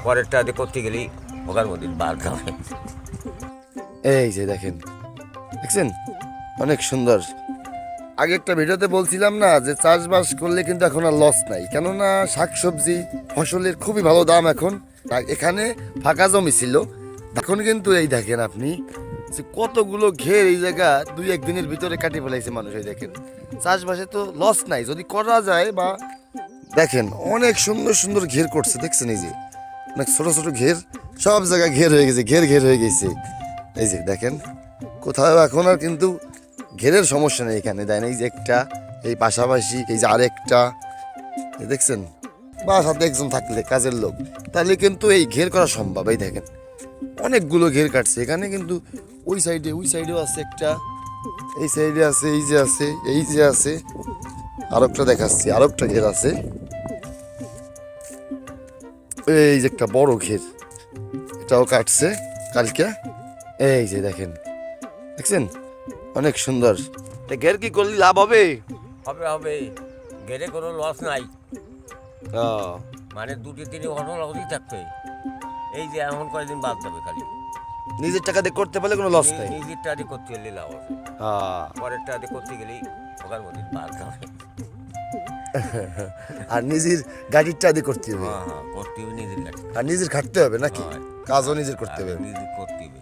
পরেরটা দিয়ে করতে গেলেই ওখান মধ্যে বার খাওয়ায়। এই যে দেখেন, দেখছেন অনেক সুন্দর। আগে একটা ভিডিওতে বলছিলাম না যে চাষবাস করলে কিন্তু এখন আর লস নাই, কেননা শাকসবজি ফসলের খুবই ভালো দাম এখন। এখানে ফাঁকা জমি ছিল, এখন কিন্তু এই দেখেন আপনি যে কতগুলো ঘের এই জায়গা 2-1 দিনের ভিতরে কাটি ফেলাইছে মানুষ। এই দেখেন চাষবাসে তো লস নাই যদি করা যায়। বা দেখেন অনেক সুন্দর সুন্দর ঘের করছে, দেখছেন এই যে অনেক ছোট ছোট ঘের, সব জায়গায় ঘের হয়ে গেছে, ঘের ঘের হয়ে গেছে। এই যে দেখেন কোথাও এখন আর কিন্তু ঘেরের সমস্যা নেই এখানে, দেয় না এই যে একটা, এই পাশাপাশি এই যে আরেকটা, দেখছেন বা সাথে একজন থাকলে কাজের লোক তাহলে কিন্তু এই ঘের করা সম্ভব। এই দেখেন অনেকগুলো ঘের কাটছে এখানে, কিন্তু ওই সাইডেও আছে একটা, এই সাইডে আছে, এই যে আছে, এই যে আছে, আরেকটা দেখাচ্ছি, আরেকটা ঘের আছে, এই যে একটা বড় ঘের, এটাও কাটছে কালকে। এই যে দেখেন, দেখছেন অনেক সুন্দর। ঘের কি করলে লাভ হবে? হবে হবে, গেলে কোনো লস নাই, ও, মানে 2-3 ঘন্টা লসই থাকবে। এই যে এমন কয়েকদিন বাদ যাবে খালি। নিজের টাকা দিয়ে করতে পারলে কোনো লস নাই। নিজেরটা দিয়ে করতে গেলে লাভ আছে, পরেরটা দিয়ে করতে গেলেই ওখান মধ্যে বার খাওয়ায়। আর নিজের গাড়িটা দিয়ে করতে হবে, হ্যাঁ হ্যাঁ, করতে হবে নিজের কাছে। আর নিজের খাটতে হবে নাকি, হ্যাঁ। কাজও নিজের করতে হবে। নিজে করতে হবে।